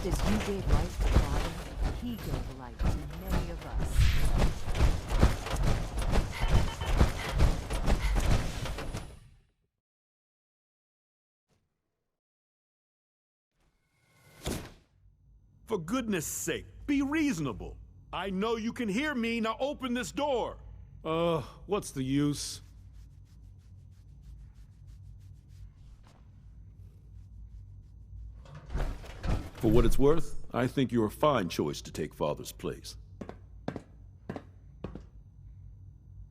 Just as you gave life to Father, he gave life to many of us. For goodness sake, be reasonable. I know you can hear me, now open this door! What's the use? For what it's worth, I think you're a fine choice to take Father's place.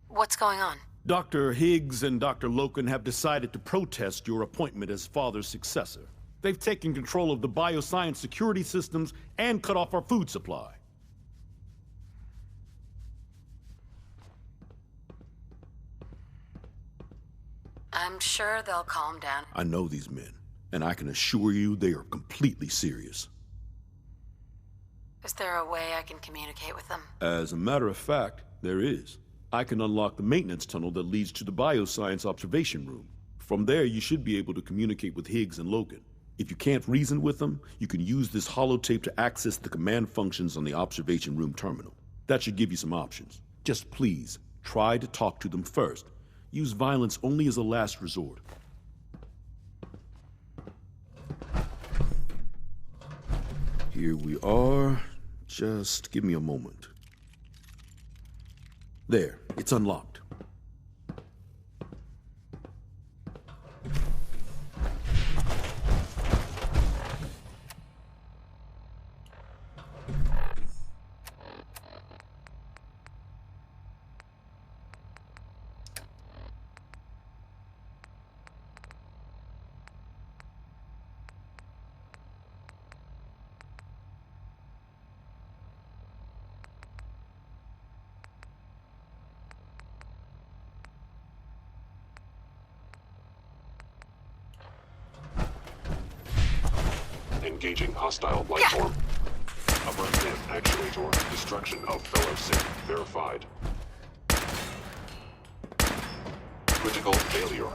What's going on? Dr. Higgs and Dr. Loken have decided to protest your appointment as Father's successor. They've taken control of the bioscience security systems and cut off our food supply. I'm sure they'll calm down. I know these men, and I can assure you they are completely serious. Is there a way I can communicate with them? As a matter of fact, there is. I can unlock the maintenance tunnel that leads to the bioscience observation room. From there, you should be able to communicate with Higgs and Logan. If you can't reason with them, you can use this holotape to access the command functions on the observation room terminal. That should give you some options. Just please, try to talk to them first. Use violence only as a last resort. Here we are. Just give me a moment. There, it's unlocked. Engaging hostile life form. Upper net actuator. Destruction of fellow Sith verified. Critical failure.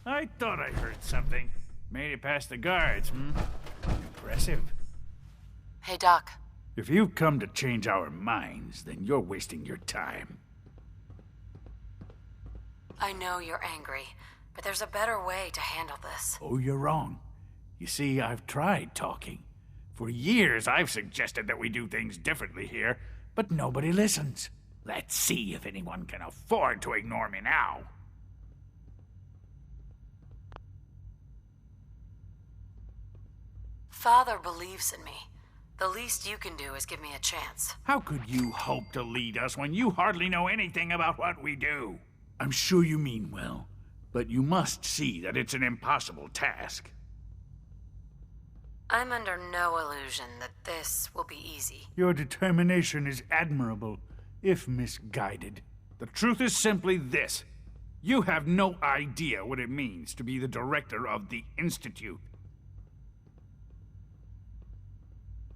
I thought I heard something. Made it past the guards, Impressive. Hey, Doc. If you've come to change our minds, then you're wasting your time. I know you're angry, but there's a better way to handle this. Oh, you're wrong. You see, I've tried talking. For years, I've suggested that we do things differently here, but nobody listens. Let's see if anyone can afford to ignore me now. Father believes in me, The least you can do is give me a chance. How could you hope to lead us when you hardly know anything about what we do? I'm sure you mean well, but you must see that it's an impossible task. I'm under no illusion that this will be easy. Your determination is admirable, if misguided. The truth is simply this. You have no idea what it means to be the director of the Institute.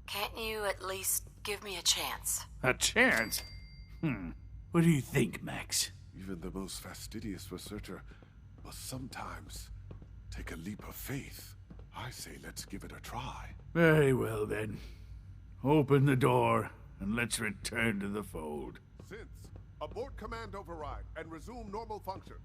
Can't you at least give me a chance? A chance? What do you think, Max? Even the most fastidious researcher must sometimes take a leap of faith. I say let's give it a try. Very well, then. Open the door, and let's return to the fold. Since, abort command override and resume normal functions.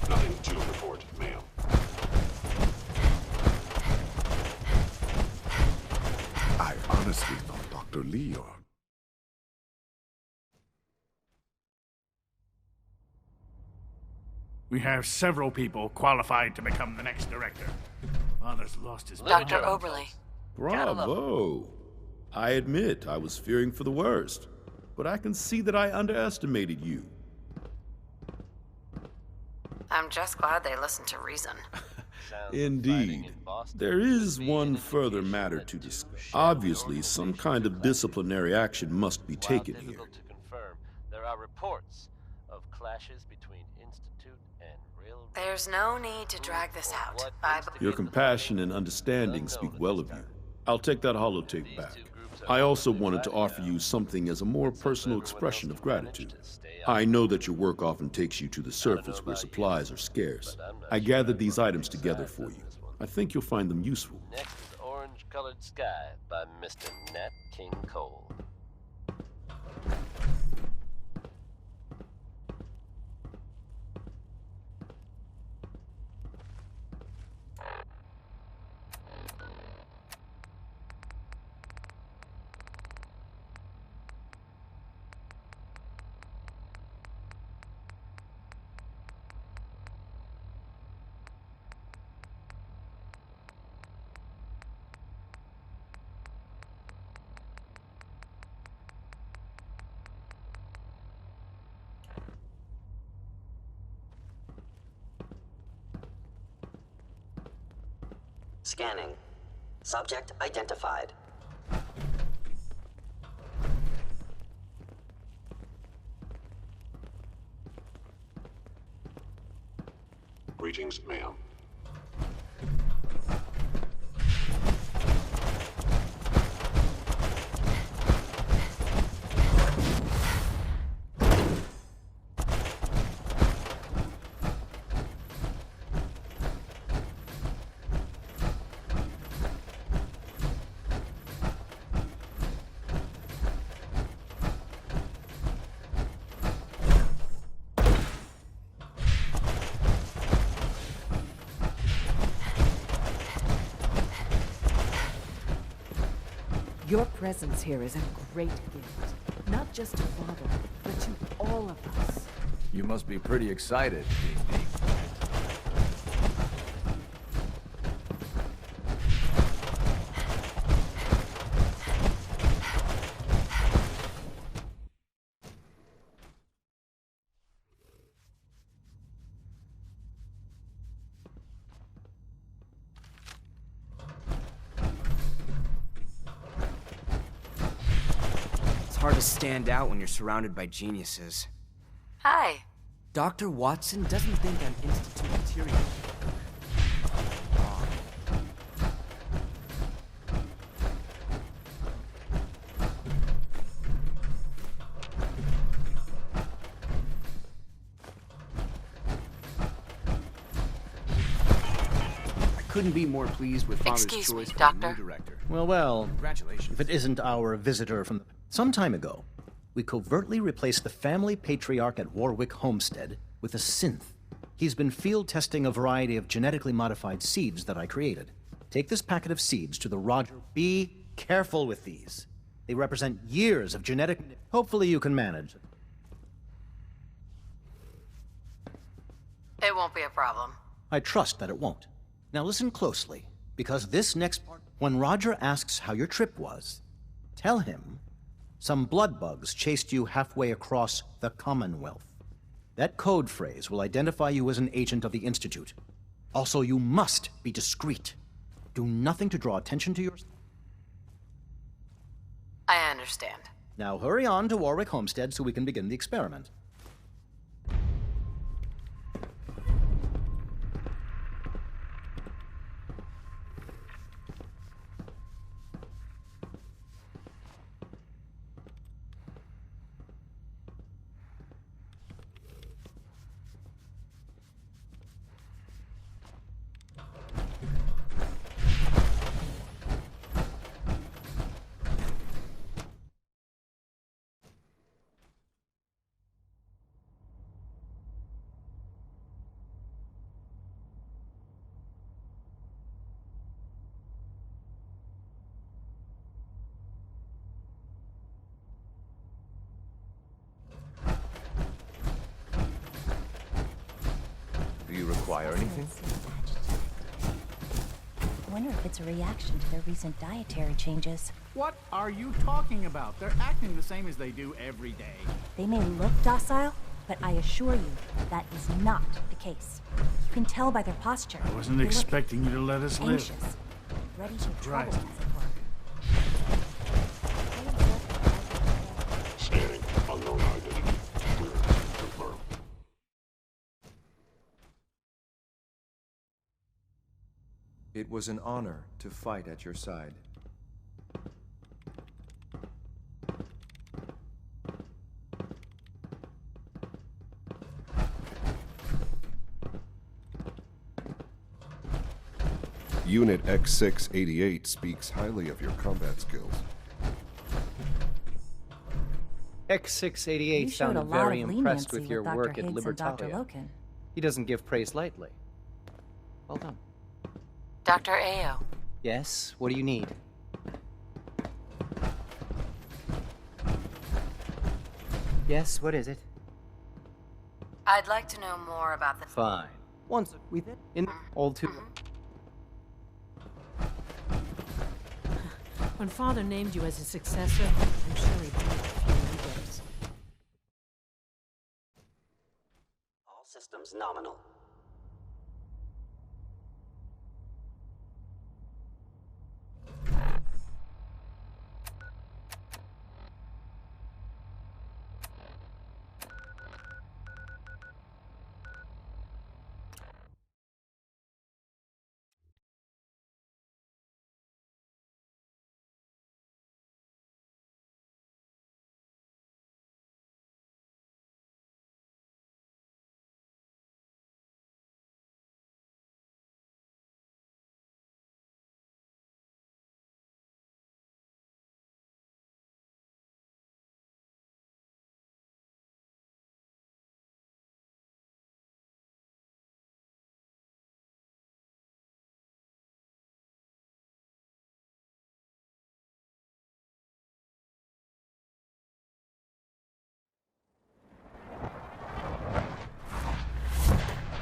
Nothing to report, ma'am. I honestly thought Dr. Leon. We have several people qualified to become the next director. Father's lost his Dr. mind. Oberly. Bravo! I admit I was fearing for the worst, but I can see that I underestimated you. I'm just glad they listened to reason. Indeed. There is one further matter to discuss. Obviously, some kind of disciplinary action must be taken here. Difficult to confirm. There are reports of clashes between Institute and Railroad. There's no need to drag this out. Your compassion and understanding speak well of you. I'll take that holotape back. I also wanted to offer you something as a more personal expression of gratitude. I know that your work often takes you to the surface where supplies are scarce. I gathered these items together for you. I think you'll find them useful. Next is Orange Colored Sky by Mr. Nat King Cole. Scanning. Subject identified. Greetings, ma'am. Your presence here is a great gift. Not just to Father, but to all of us. You must be pretty excited. Hard to stand out when you're surrounded by geniuses. Hi. Dr. Watson doesn't think I'm Institute material. couldn't be more pleased with Father's Excuse me, choice for a Doctor. new director. Well, Congratulations. if it isn't our visitor from some time ago, we covertly replaced the family patriarch at Warwick Homestead with a synth. He's been field testing a variety of genetically modified seeds that I created. Take this packet of seeds to the Roger. Be careful with these. They represent years of genetic... Hopefully you can manage. It won't be a problem. I trust that it won't. Now listen closely, because this next part... When Roger asks how your trip was, tell him some blood bugs chased you halfway across the Commonwealth. That code phrase will identify you as an agent of the Institute. Also, you must be discreet. Do nothing to draw attention to yourself. I understand. Now hurry on to Warwick Homestead so we can begin the experiment. Do you require anything? I wonder if it's a reaction to their recent dietary changes. What are you talking about? They're acting the same as they do every day. They may look docile, but I assure you that is not the case. You can tell by their posture. I wasn't They look expecting you to let us live. anxious, ready to trouble, as Surprised. it were. Scanning. Unknown identity. Clear. Confirm. It was an honor to fight at your side. Unit X688 speaks highly of your combat skills. You X688 showed a sounded lot very of impressed leniency with your Dr. work at Higgs and Dr. Libertalia. Loken. He doesn't give praise lightly. Well done. Dr. Ayo, Yes, what do you need? Yes, what is it? I'd like to know more about the... Fine. Once we then in all too. When Father named you as his successor, I'm sure he blew a few egos. All systems nominal.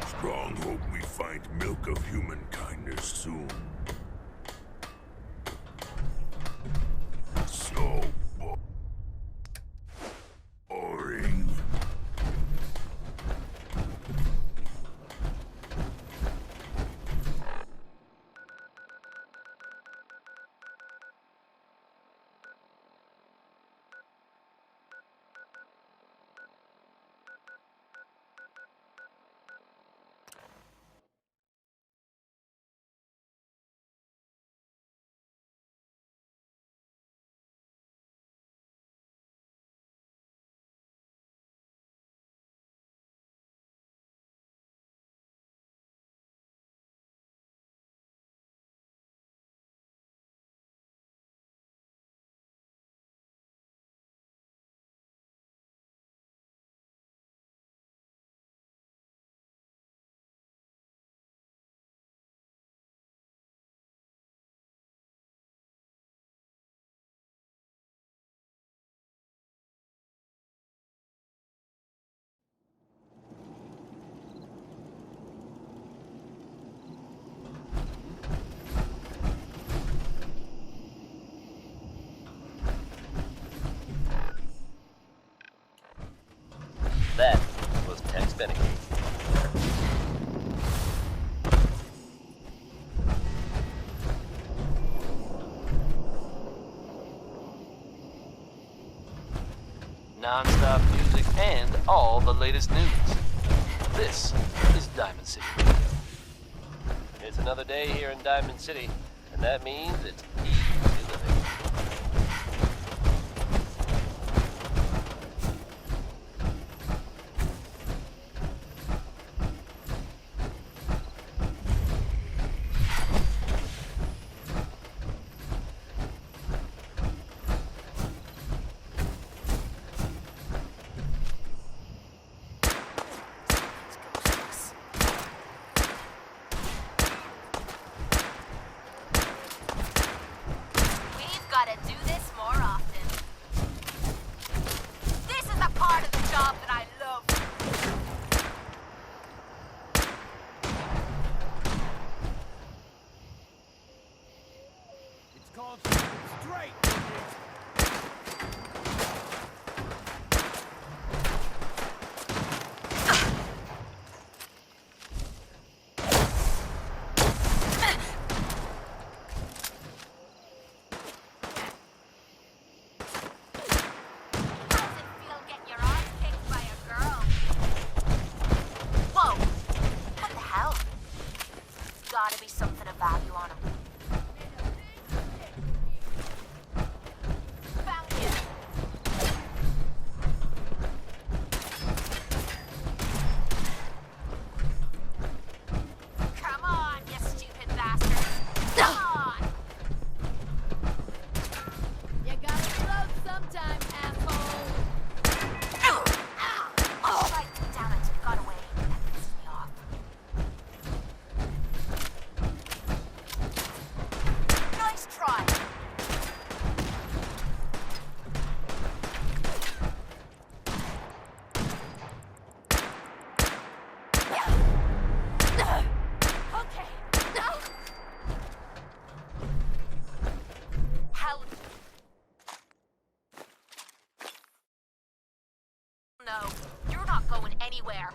Strong hope we find milk of human kindness soon. So non-stop music, and all the latest news. This is Diamond City Radio. It's another day here in Diamond City, and that means it's easy living. Gotta do this more often. This is the part of the job that I love. It's called straight. Gotta be something of value on him. Found you. Come on, you stupid bastard. Come on! You gotta float sometime, asshole. Oh, damn it, got away. That pissed me off. Nice try. Okay. Hell. No, you're not going anywhere.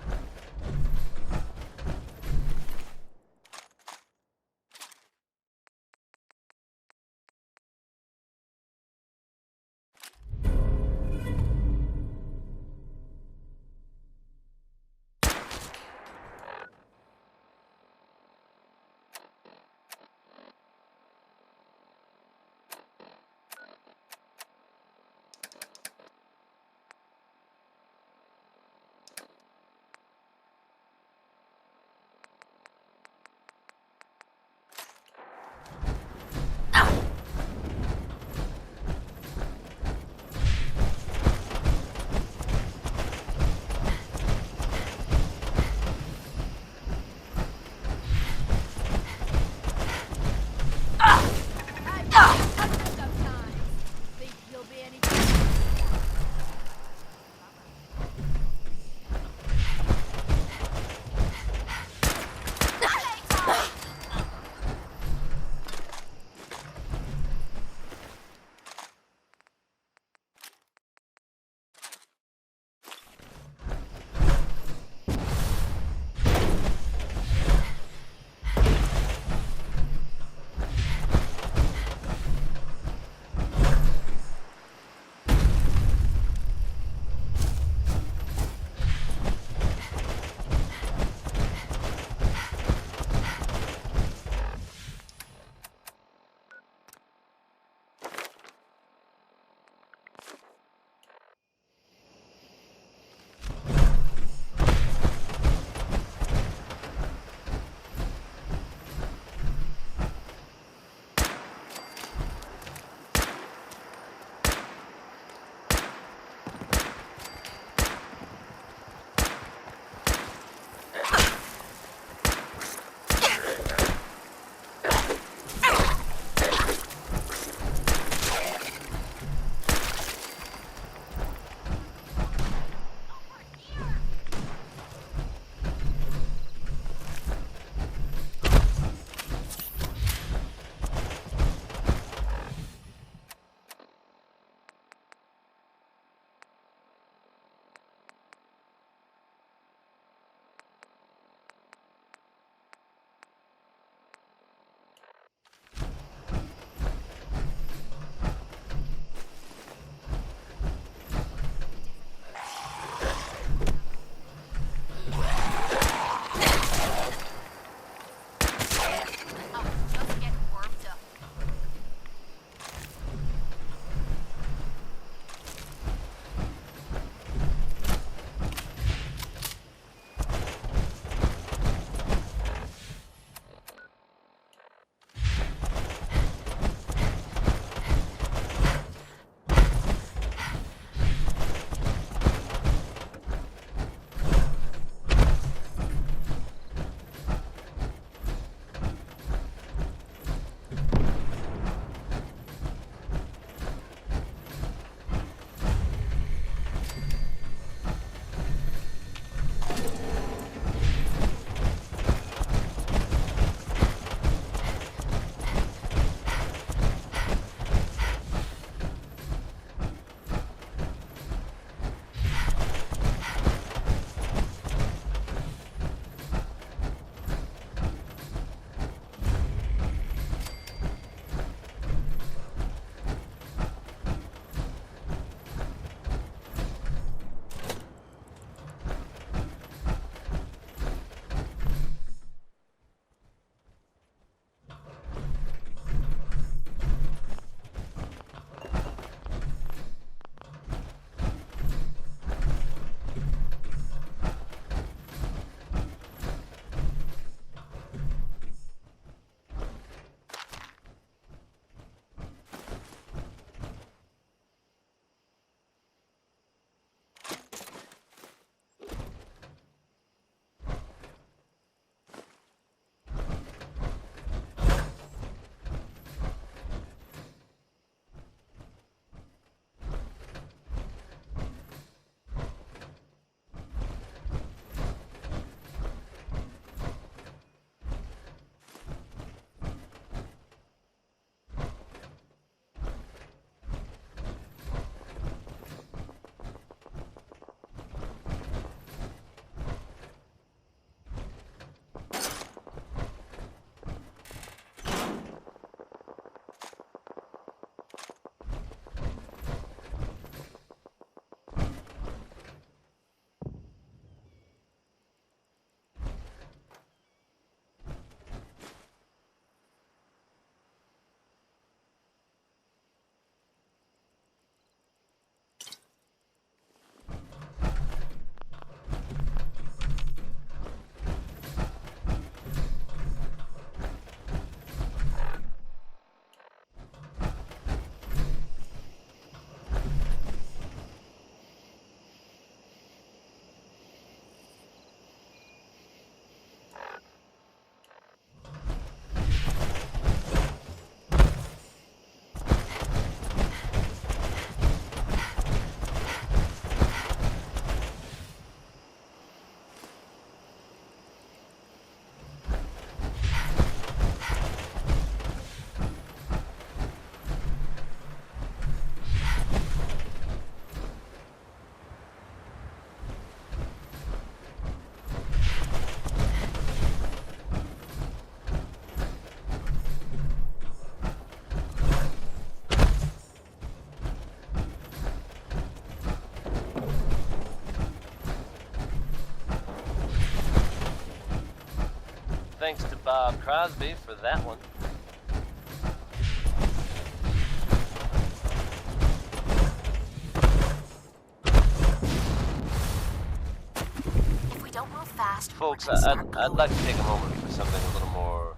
Bob Crosby for that one. If we don't move fast, Folks, I'd like to take a moment for something a little more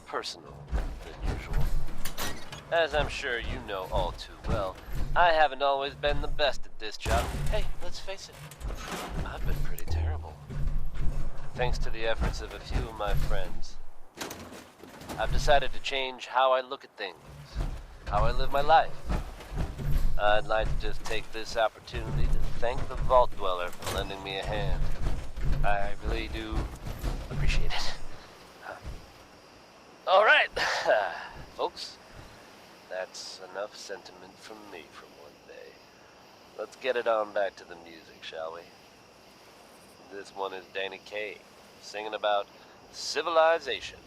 personal than usual. As I'm sure you know all too well, I haven't always been the best at this job. Hey, let's face it, I've been pretty terrible. Thanks to the efforts of a few of my friends, I've decided to change how I look at things, how I live my life. I'd like to just take this opportunity to thank the Vault Dweller for lending me a hand. I really do appreciate it. All right, folks, that's enough sentiment from me for one day. Let's get it on back to the music, shall we? This one is Danny Kaye, singing about civilization.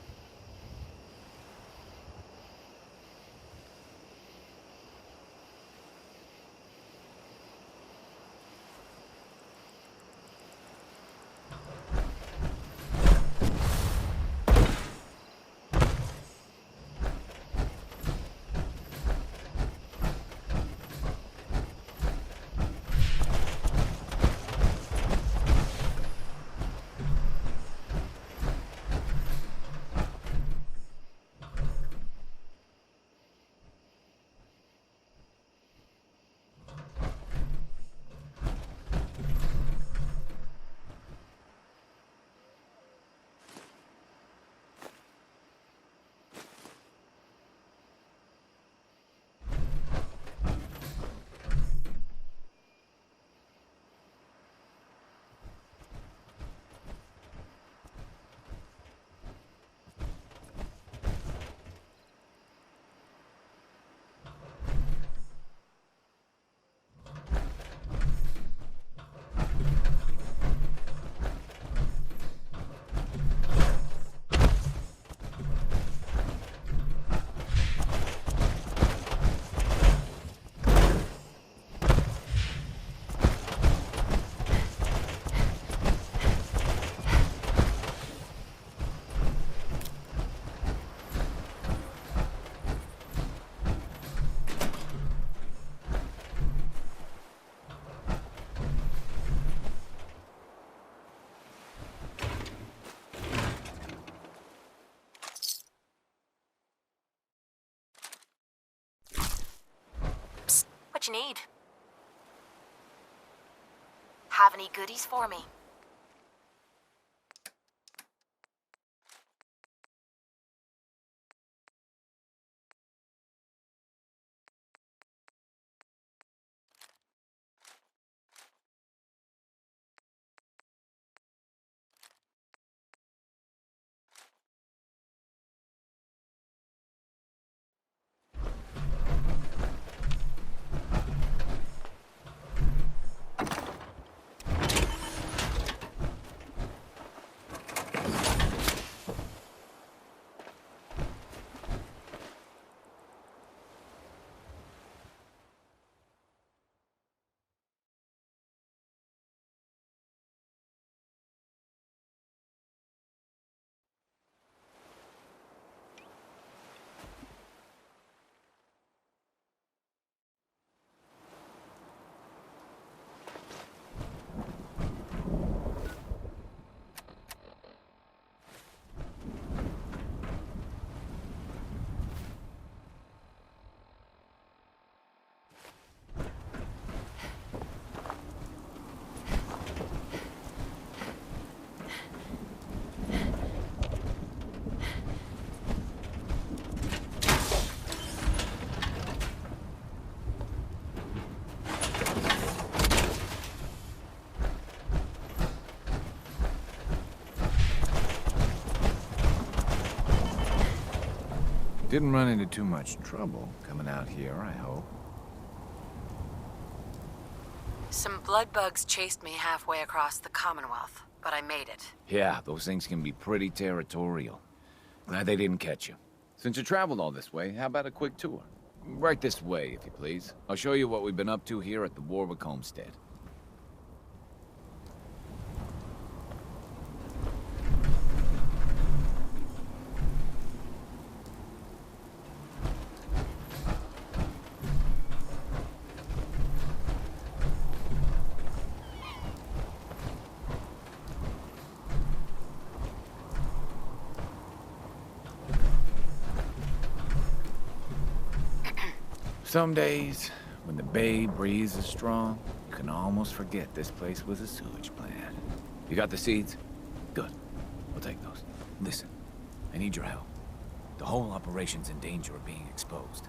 What you need? Have any goodies for me? Didn't run into too much trouble coming out here, I hope. Some blood bugs chased me halfway across the Commonwealth, but I made it. Yeah, those things can be pretty territorial. Glad they didn't catch you. Since you traveled all this way, how about a quick tour? Right this way, if you please. I'll show you what we've been up to here at the Warwick Homestead. Some days, when the bay breeze is strong, you can almost forget this place was a sewage plant. You got the seeds? Good. We'll take those. Listen, I need your help. The whole operation's in danger of being exposed.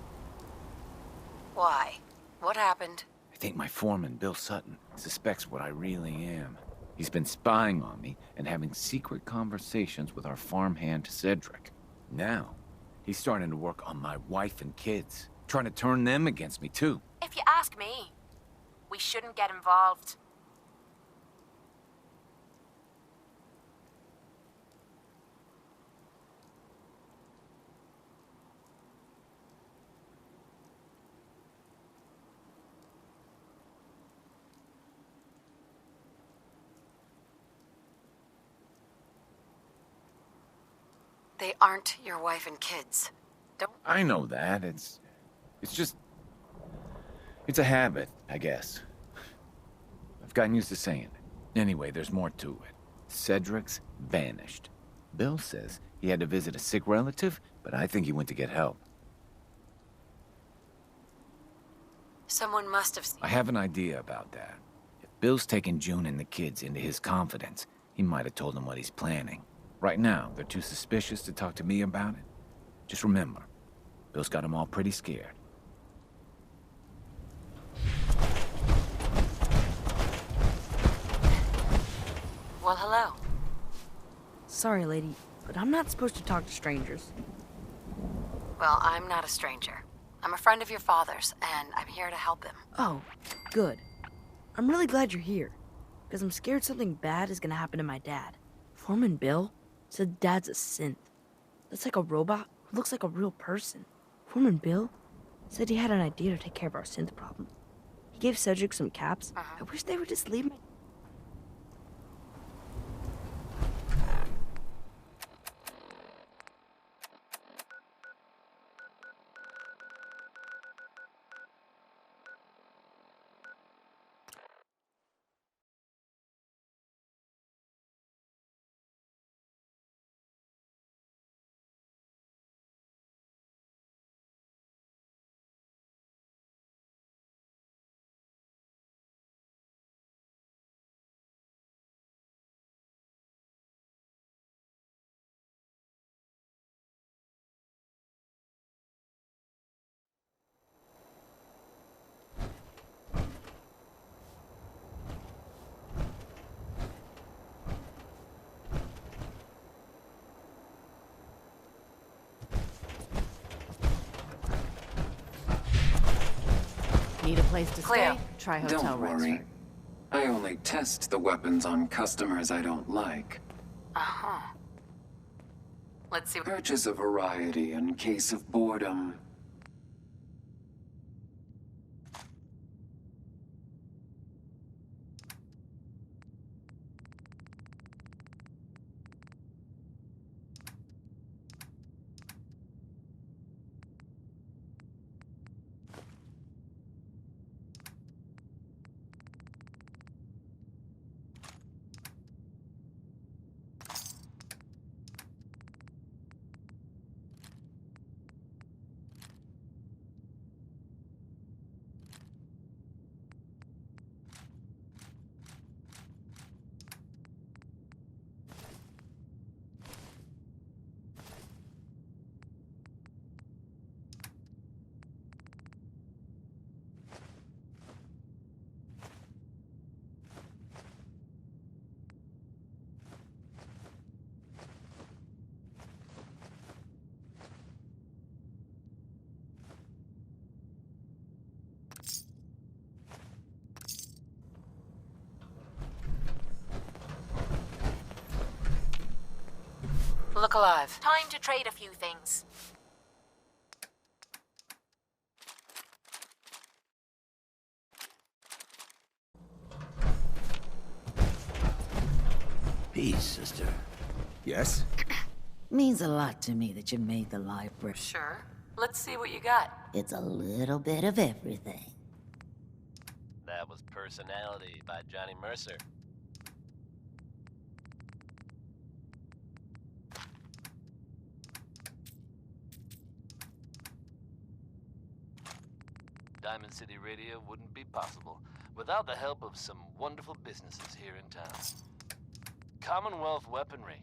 Why? What happened? I think my foreman, Bill Sutton, suspects what I really am. He's been spying on me and having secret conversations with our farmhand, Cedric. Now, he's starting to work on my wife and kids, trying to turn them against me, too. If you ask me, we shouldn't get involved. They aren't your wife and kids. Don't... I know that. It's just... It's a habit, I guess. I've gotten used to saying it. Anyway, there's more to it. Cedric's vanished. Bill says he had to visit a sick relative, but I think he went to get help. Someone must have seen... I have an idea about that. If Bill's taken June and the kids into his confidence, he might have told them what he's planning. Right now, they're too suspicious to talk to me about it. Just remember, Bill's got them all pretty scared. Well, hello. Sorry, lady, but I'm not supposed to talk to strangers. Well, I'm not a stranger. I'm a friend of your father's, and I'm here to help him. Oh, good. I'm really glad you're here, because I'm scared something bad is gonna happen to my dad. Foreman Bill said Dad's a synth. That's like a robot who looks like a real person. Foreman Bill said he had an idea to take care of our synth problem. He gave Cedric some caps. I wish they would just leave me. Need a place to Cleo. stay? Try Hotel Don't worry. Rexford. I only test the weapons on customers I don't like. Uh-huh. Let's see. Purchase a variety in case of boredom. Look alive. Time to trade a few things. Peace, sister. Yes? Means a lot to me that you made the library. Sure. Let's see what you got. It's a little bit of everything. That was Personality by Johnny Mercer. Diamond City Radio wouldn't be possible without the help of some wonderful businesses here in town. Commonwealth Weaponry.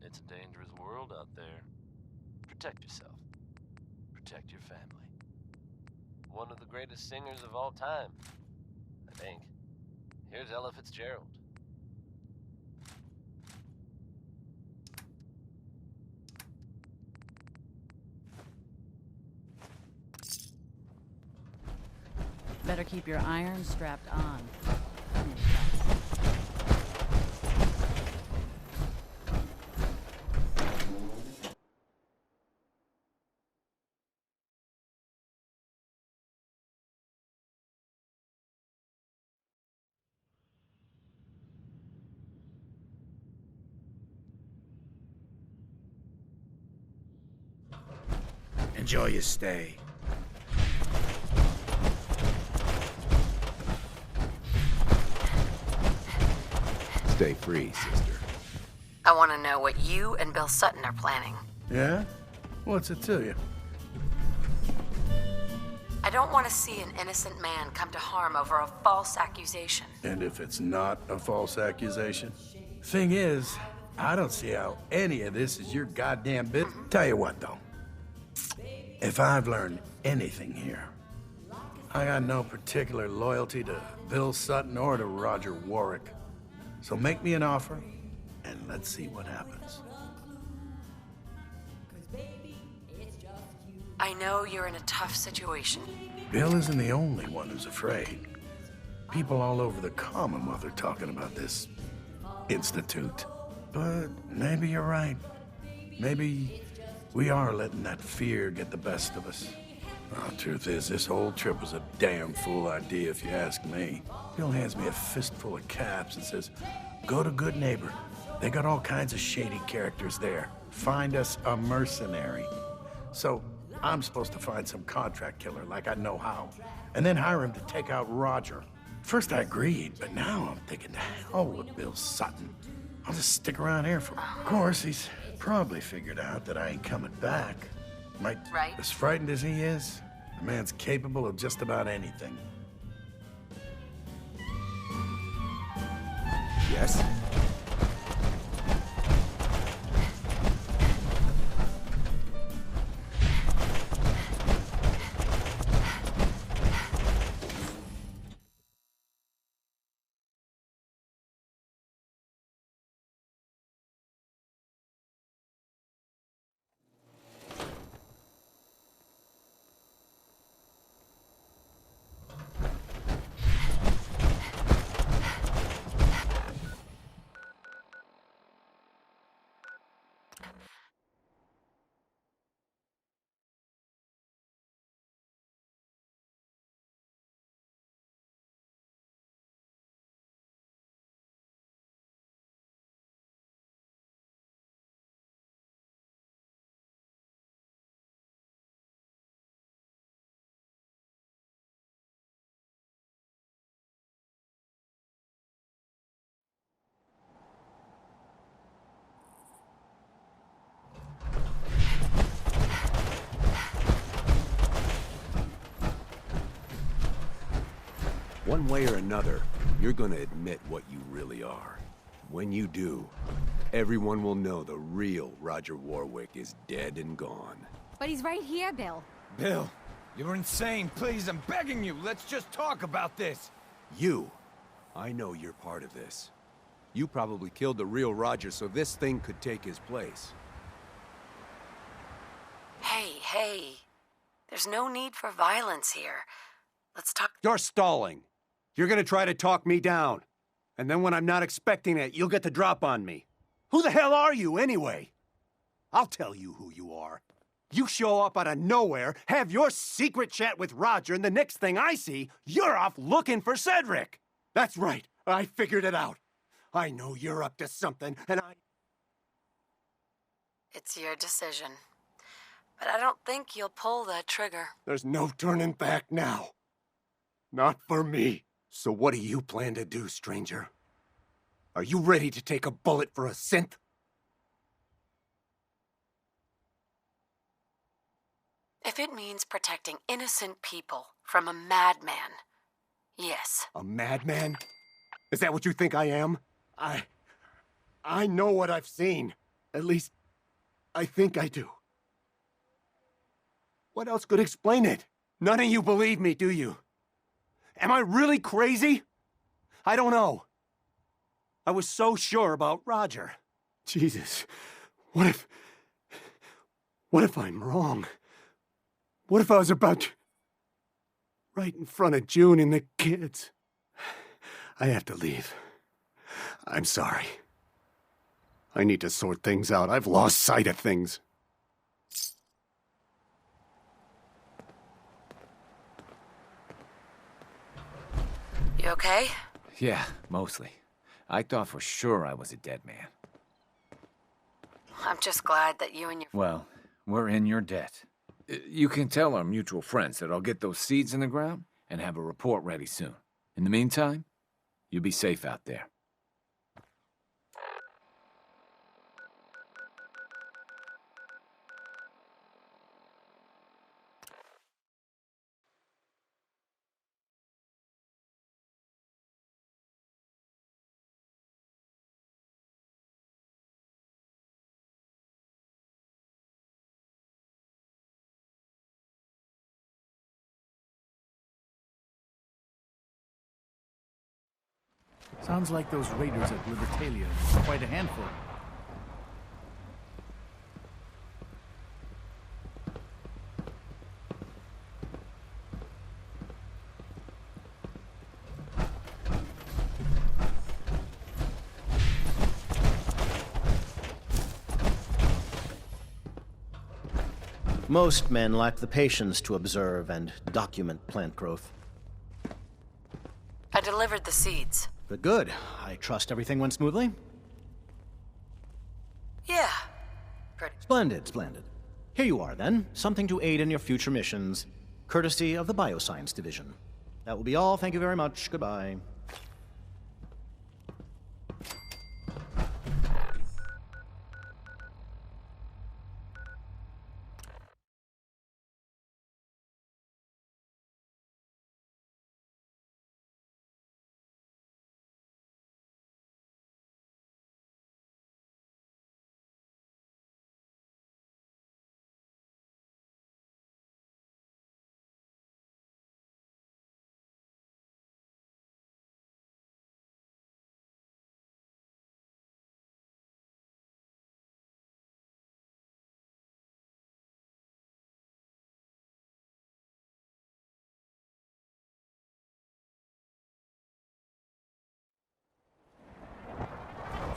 It's a dangerous world out there. Protect yourself. Protect your family. One of the greatest singers of all time, I think. Here's Ella Fitzgerald. Better keep your iron strapped on. Enjoy your stay. Stay free, sister. I want to know what you and Bill Sutton are planning. Yeah? What's it to you? I don't want to see an innocent man come to harm over a false accusation. And if it's not a false accusation? Thing is, I don't see how any of this is your goddamn business. Tell you what, though. If I've learned anything here, I got no particular loyalty to Bill Sutton or to Roger Warwick. So make me an offer, and let's see what happens. I know you're in a tough situation. Bill isn't the only one who's afraid. People all over the Commonwealth are talking about this institute. But maybe you're right. Maybe we are letting that fear get the best of us. Well, the truth is, this whole trip was a damn fool idea, if you ask me. Bill hands me a fistful of caps and says, go to Good Neighbor. They got all kinds of shady characters there. Find us a mercenary. So I'm supposed to find some contract killer like I know how, and then hire him to take out Roger. First I agreed, but now I'm thinking, to hell with Bill Sutton. I'll just stick around here for him. Of course, he's probably figured out that I ain't coming back. Right. As frightened as he is, the man's capable of just about anything. Yes? One way or another, you're gonna admit what you really are. When you do, everyone will know the real Roger Warwick is dead and gone. But he's right here, Bill. Bill, you're insane. Please, I'm begging you. Let's just talk about this. You, I know you're part of this. You probably killed the real Roger so this thing could take his place. Hey. There's no need for violence here. Let's talk. You're stalling. You're gonna try to talk me down. And then when I'm not expecting it, you'll get the drop on me. Who the hell are you, anyway? I'll tell you who you are. You show up out of nowhere, have your secret chat with Roger, and the next thing I see, you're off looking for Cedric. That's right. I figured it out. I know you're up to something, and It's your decision. But I don't think you'll pull that trigger. There's no turning back now. Not for me. So what do you plan to do, stranger? Are you ready to take a bullet for a synth? If it means protecting innocent people From a madman. Yes. A madman? Is that what you think I am? I know what I've seen. At least, I think I do. What else could explain it? None of you believe me, do you? Am I really crazy? I don't know. I was so sure about Roger. Jesus, what if I'm wrong? What if I was about to... right in front of June and the kids? I have to leave. I'm sorry. I need to sort things out. I've lost sight of things. You okay? Yeah, mostly. I thought for sure I was a dead man. I'm just glad that you and your... Well, we're in your debt. You can tell our mutual friends that I'll get those seeds in the ground and have a report ready soon. In the meantime, you'll be safe out there. Sounds like those raiders at Libertalia are quite a handful. Most men lack the patience to observe and document plant growth. I delivered the seeds. But good. I trust everything went smoothly? Yeah. Pretty. Splendid, splendid. Here you are, then. Something to aid in your future missions, courtesy of the Bioscience Division. That will be all. Thank you very much. Goodbye.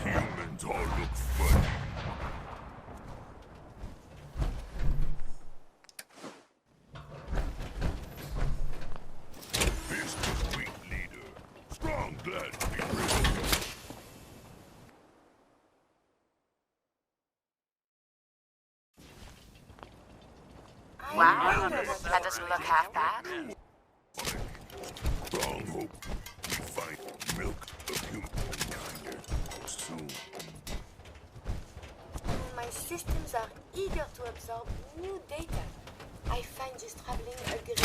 Humans all look funny. This the weak leader. Strong blood be real. Wow. That doesn't look half bad. Strong hope we find milk of humankind soon. My systems are eager to absorb new data. I find this traveling a great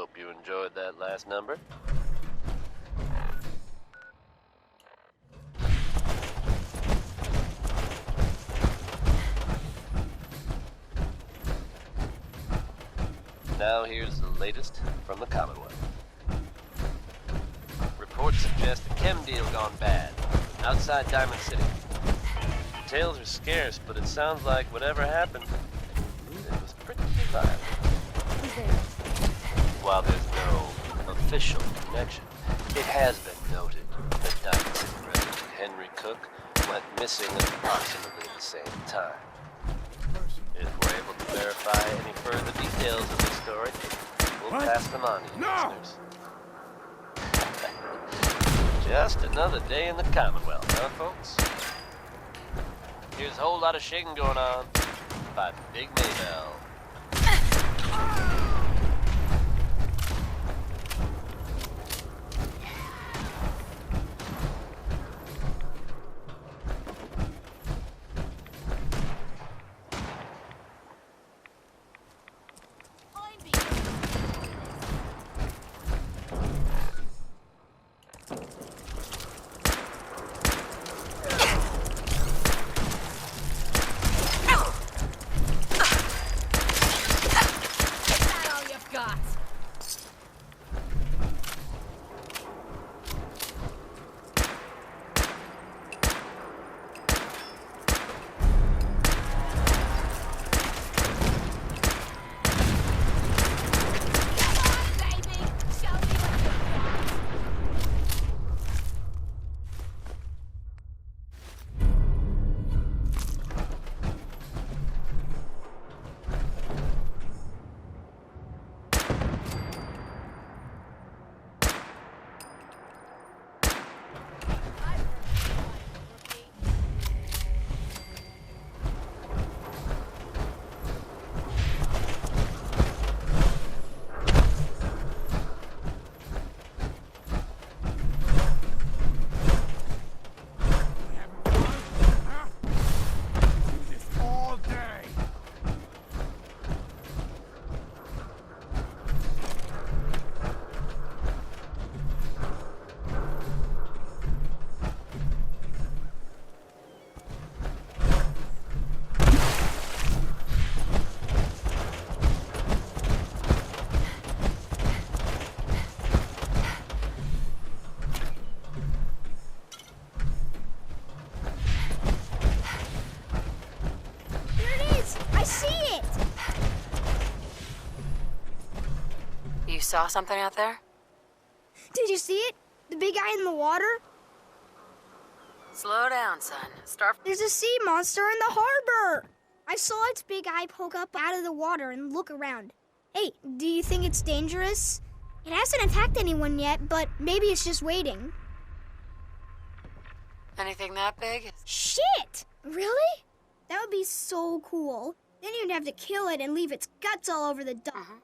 Hope you enjoyed that last number. Now here's the latest from the Commonwealth. Reports suggest a chem deal gone bad outside Diamond City. Details are scarce, but it sounds like whatever happened, it was pretty violent. While there's no official connection, it has been noted that Diamond City resident Henry Cook went missing at approximately the same time. If we're able to verify any further details of this story, we'll pass them on to you listeners. Just another day in the Commonwealth, huh, folks? Here's a whole lot of shaking going on by Big Maybell. You saw something out there? Did you see it? The big guy in the water? Slow down, son. There's a sea monster in the harbor! I saw its big eye poke up out of the water and look around. Hey, do you think it's dangerous? It hasn't attacked anyone yet, but maybe it's just waiting. Anything that big? Shit! Really? That would be so cool. Then you'd have to kill it and leave its guts all over the dock.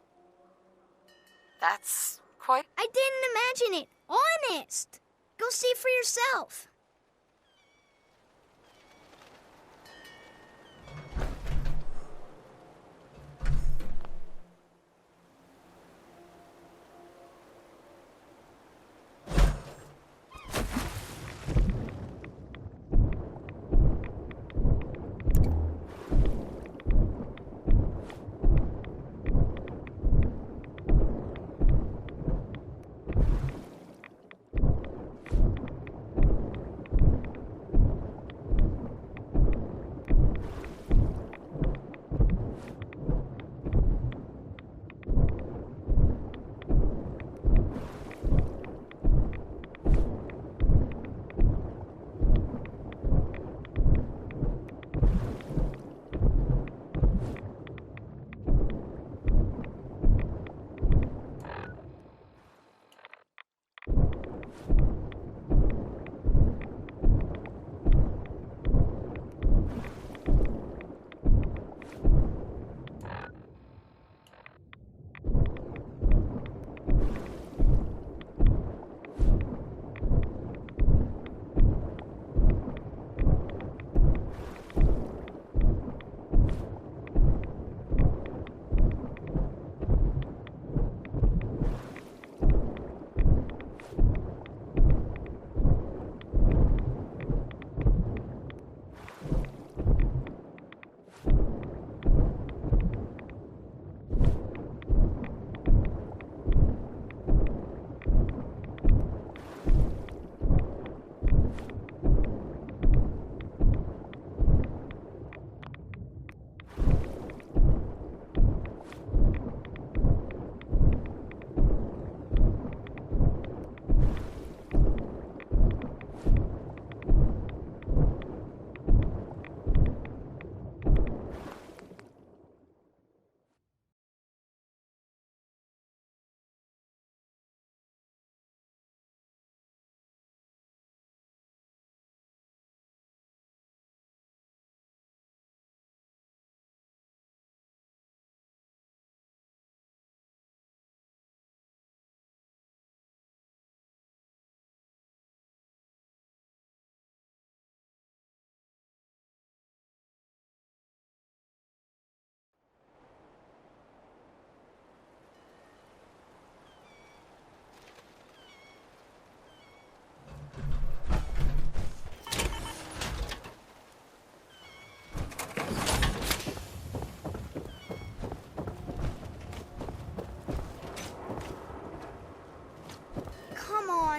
That's quite... I didn't imagine it. Honest. Go see for yourself.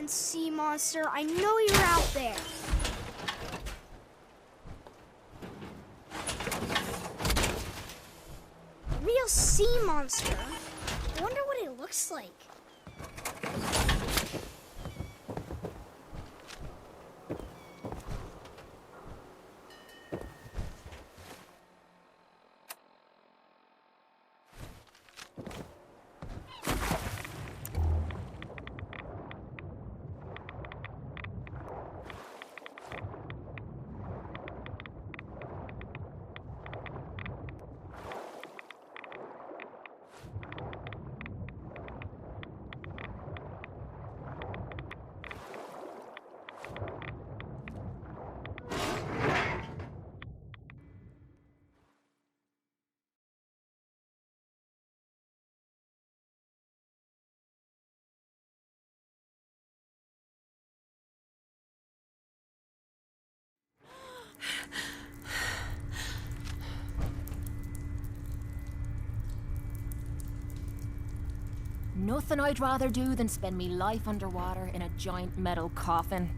on, sea monster. I know you're out there. Real sea monster. I wonder what it looks like. Nothing I'd rather do than spend me life underwater in a giant metal coffin.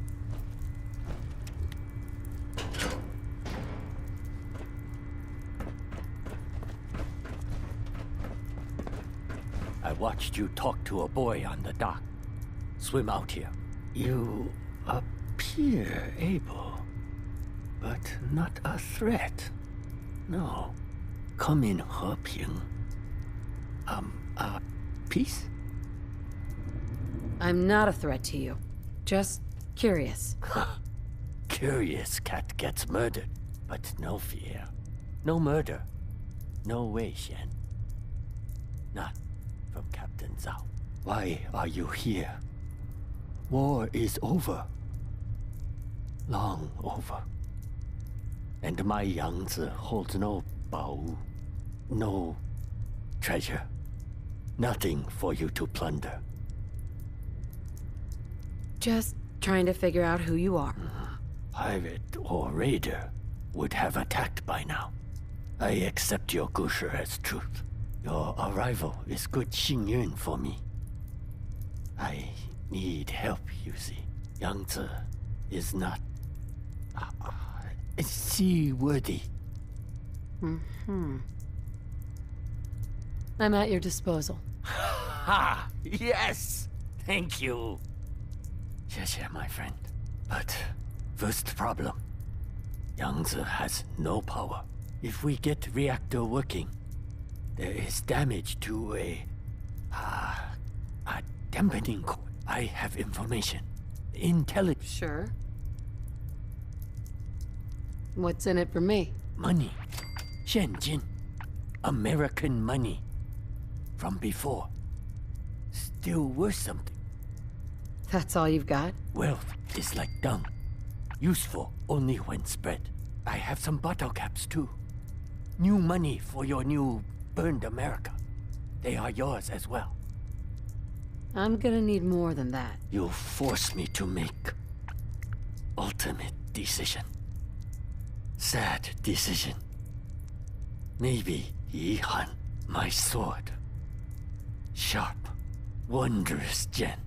I watched you talk to a boy on the dock. Swim out here. You appear able, but not a threat. No. Come in, Heping. Peace? I'm not a threat to you. Just curious. Curious cat gets murdered, but no fear. No murder. No Wei Shen. Not from Captain Zhao. Why are you here? War is over. Long over. And my Yangzi holds no Baowu. No treasure. Nothing for you to plunder. Just trying to figure out who you are. Pirate or raider would have attacked by now. I accept your gusher as truth. Your arrival is good Xingyun for me. I need help, you see. Yangzi is not seaworthy. I'm at your disposal. Ha! Yes! Thank you. Yes, my friend. But first problem. Yangzi has no power. If we get reactor working, there is damage to a dampening core. I have information. Intelligence. Sure. What's in it for me? Money. Shenzhen. American money. From before. Still worth something. That's all you've got? Wealth is like dung. Useful only when spread. I have some bottle caps too. New money for your new burned America. They are yours as well. I'm gonna need more than that. You force me to make ultimate decision. Sad decision. Maybe Yihan, my sword. Sharp, wondrous gem.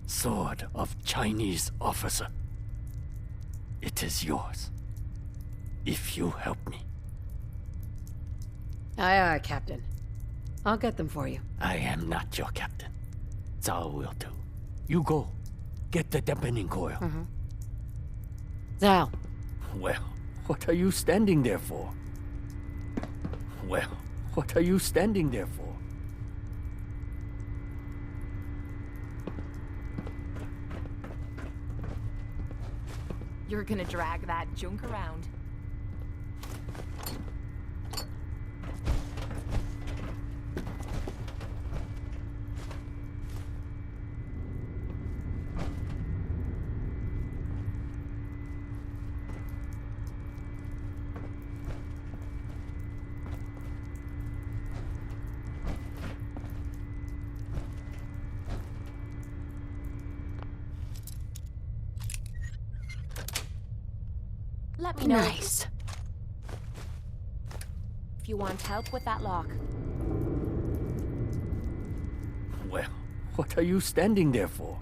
Sword of Chinese officer. It is yours. If you help me. Aye, Captain. I'll get them for you. I am not your captain. Zhao will do. You go. Get the dampening coil. Zhao. Well, what are you standing there for? Well, what are you standing there for? You're gonna drag that junk around. Let me know. Nice. If you want help with that lock. Well, what are you standing there for?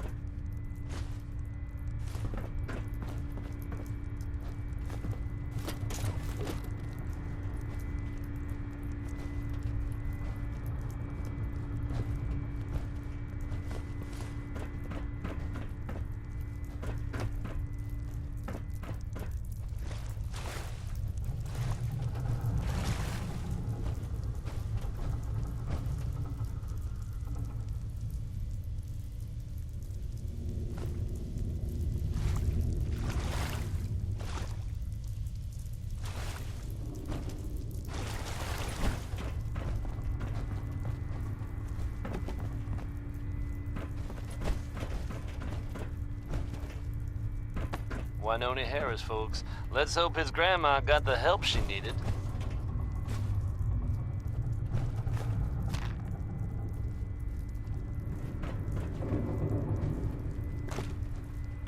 Wynonie Harris, folks. Let's hope his grandma got the help she needed.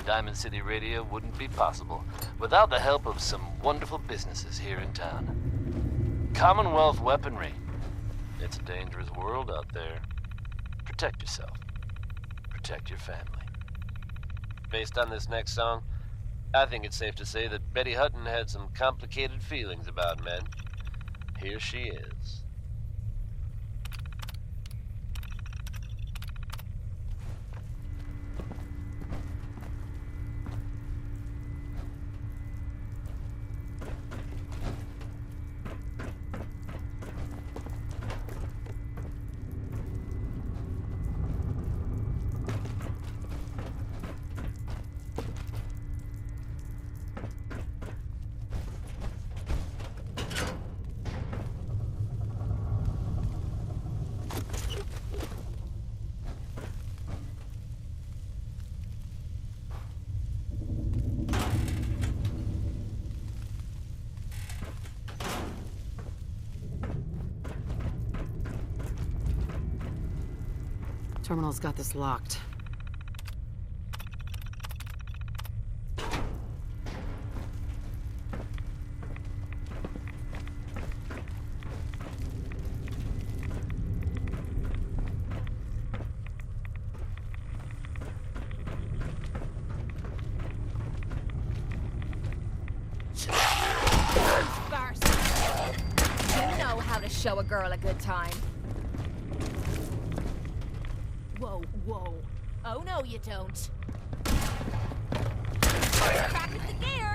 Diamond City Radio wouldn't be possible without the help of some wonderful businesses here in town. Commonwealth Weaponry. It's a dangerous world out there. Protect yourself. Protect your family. Based on this next song, I think it's safe to say that Betty Hutton had some complicated feelings about men. Here she is. Terminal's got this locked. You know how to show a girl a good time. Whoa, whoa. Oh no, you don't. Back in the gear!